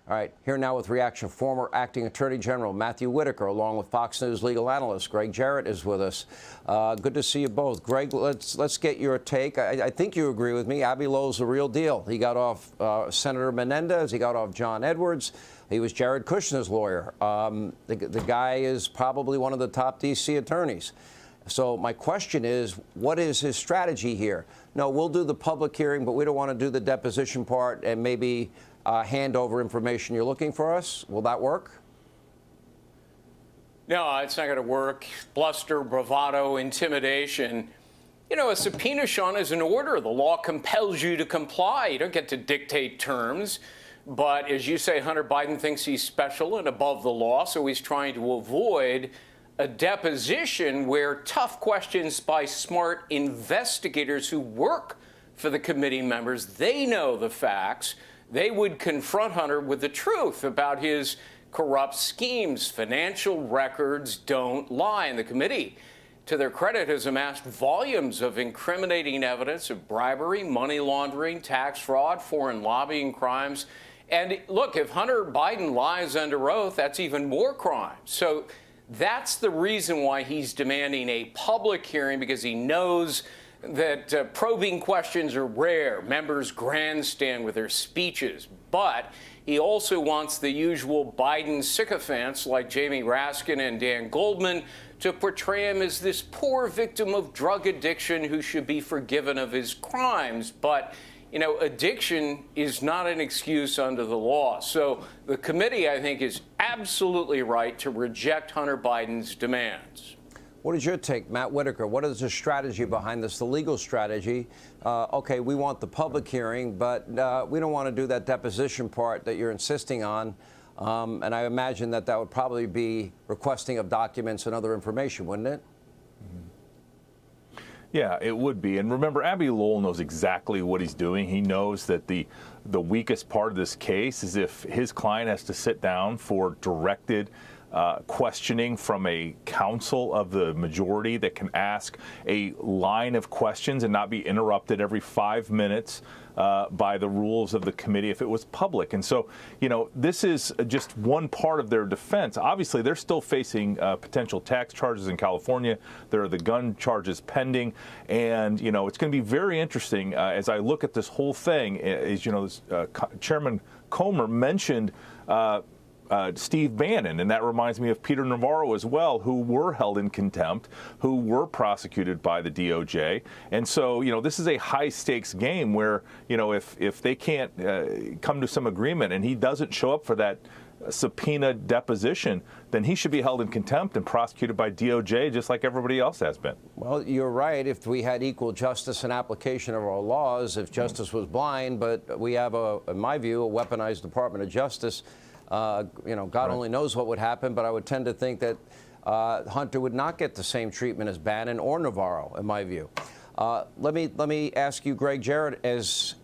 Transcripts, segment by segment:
All right, here now with reaction, former acting Attorney General Matthew Whitaker, along with Fox News legal analyst Gregg Jarrett, is with us. Good to see you both. Gregg, let's get your take. I think you agree with me. Abbe Lowe's the real deal. He got off Senator Menendez. He got off John Edwards. He was Jared Kushner's lawyer. The guy is probably one of the top D.C. attorneys. So my question is, what is his strategy here? No, we'll do the public hearing, but we don't want to do the deposition part and maybe hand over information you're looking for us. Will that work? No, it's not going to work. Bluster, bravado, intimidation. You know, a subpoena, Sean, is an order. The law compels you to comply. You don't get to dictate terms. But as you say, Hunter Biden thinks he's special and above the law, so he's trying to avoid a deposition where tough questions by smart investigators who work for the committee members, they know the facts. They would confront Hunter with the truth about his corrupt schemes. Financial records don't lie. And the committee, to their credit, has amassed volumes of incriminating evidence of bribery, money laundering, tax fraud, foreign lobbying crimes. And look, if Hunter Biden lies under oath, that's even more crime. So that's the reason why he's demanding a public hearing, because he knows that probing questions are rare. Members grandstand with their speeches. But he also wants the usual Biden sycophants like Jamie Raskin and Dan Goldman to portray him as this poor victim of drug addiction who should be forgiven of his crimes. But, you know, addiction is not an excuse under the law. So the committee, I think, is absolutely right to reject Hunter Biden's demands. What is your take, Matt Whitaker? What is the strategy behind this, the legal strategy? Okay, we want the public hearing, but we don't want to do that deposition part that you're insisting on. And I imagine that would probably be requesting of documents and other information, wouldn't it? Yeah, it would be. And remember, Abbe Lowell knows exactly what he's doing. He knows that the weakest part of this case is if his client has to sit down for directed questioning from a counsel of the majority that can ask a line of questions and not be interrupted every 5 minutes by the rules of the committee if it was public. And so, you know, this is just one part of their defense. Obviously, they're still facing potential tax charges in California. There are the gun charges pending. And, you know, it's going to be very interesting as I look at this whole thing. As you know, Chairman Comer mentioned Steve Bannon, and that reminds me of Peter Navarro as well, who were held in contempt, who were prosecuted by the DOJ. And so, you know, this is a high-stakes game where, you know, if they can't come to some agreement and he doesn't show up for that subpoena deposition, then he should be held in contempt and prosecuted by DOJ just like everybody else has been. Well, you're right. If we had equal justice and application of our laws, if justice was blind, but we have, in my view, a weaponized Department of Justice. You know, God only knows what would happen, but I would tend to think that Hunter would not get the same treatment as Bannon or Navarro, in my view. Let me ask you, Gregg Jarrett, as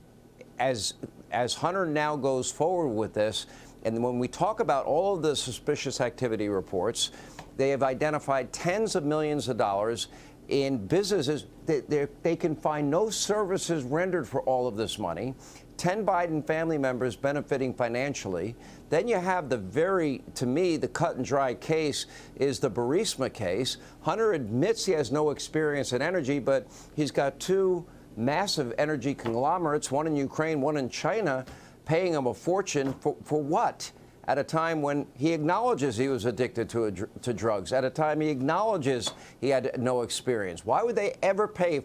Hunter now goes forward with this, and when we talk about all of the suspicious activity reports, they have identified tens of millions of dollars in businesses. They can find no services rendered for all of this money. 10 Biden family members benefiting financially. Then you have to me, the cut and dry case is the Burisma case. Hunter admits he has no experience in energy, but he's got two massive energy conglomerates, one in Ukraine, one in China, paying him a fortune for what? At a time when he acknowledges he was addicted to drugs, at a time he acknowledges he had no experience. Why would they ever pay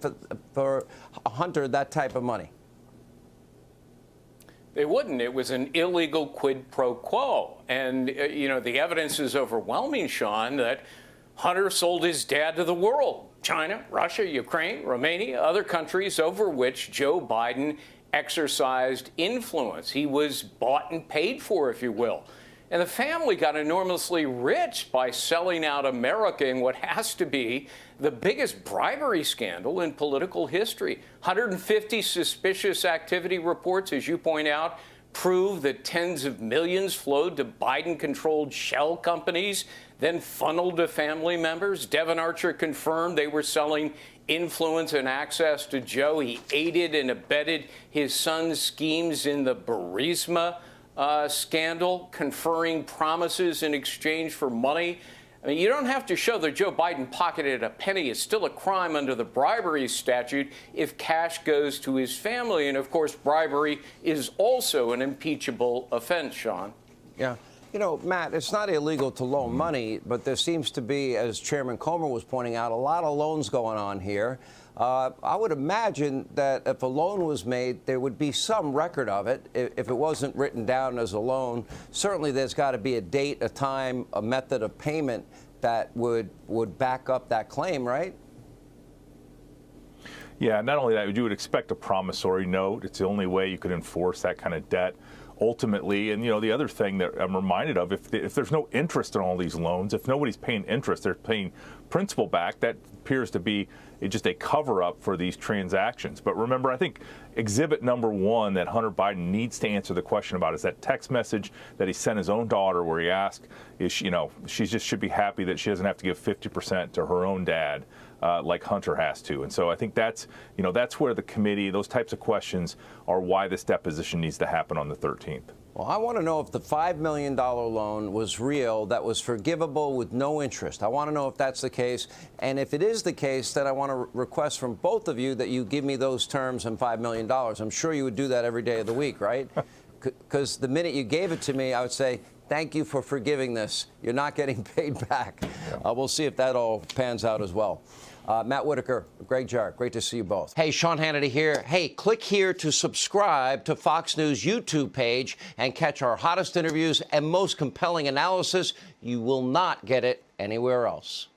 for Hunter that type of money? They wouldn't. It was an illegal quid pro quo. And, you know, the evidence is overwhelming, Sean, that Hunter sold his dad to the world. China, Russia, Ukraine, Romania, other countries over which Joe Biden exercised influence. He was bought and paid for, if you will. And the family got enormously rich by selling out America in what has to be the biggest bribery scandal in political history. 150 suspicious activity reports, as you point out, prove that tens of millions flowed to Biden-controlled shell companies, then funneled to family members. Devon Archer confirmed they were selling influence and access to Joe. He aided and abetted his son's schemes in the Burisma scandal, conferring promises in exchange for money. I mean, you don't have to show that Joe Biden pocketed a penny. It's still a crime under the bribery statute if cash goes to his family. And, of course, bribery is also an impeachable offense, Sean. Yeah. You know, Matt, it's not illegal to loan money, but there seems to be, as Chairman Comer was pointing out, a lot of loans going on here. I would imagine that if a loan was made, there would be some record of it. If it wasn't written down as a loan, certainly there's got to be a date, a time, a method of payment that would back up that claim, right? Yeah, not only that, you would expect a promissory note. It's the only way you could enforce that kind of debt ultimately. And, you know, the other thing that I'm reminded of, if there's no interest in all these loans, if nobody's paying interest, they're paying principal back, that appears to be just a cover-up for these transactions. But remember, I think exhibit number one that Hunter Biden needs to answer the question about is that text message that he sent his own daughter where he asked, she just should be happy that she doesn't have to give 50% to her own dad like Hunter has to. And so I think that's where the committee, those types of questions are why this deposition needs to happen on the 13th. Well, I want to know if the $5 million loan was real, that was forgivable with no interest. I want to know if that's the case. And if it is the case, then I want to request from both of you that you give me those terms and $5 million. I'm sure you would do that every day of the week, right? Because the minute you gave it to me, I would say, thank you for forgiving this. You're not getting paid back. Yeah. We'll see if that all pans out as well. Matt Whitaker, Gregg Jarrett, great to see you both. Hey, Sean Hannity here. Hey, click here to subscribe to Fox News YouTube page and catch our hottest interviews and most compelling analysis. You will not get it anywhere else.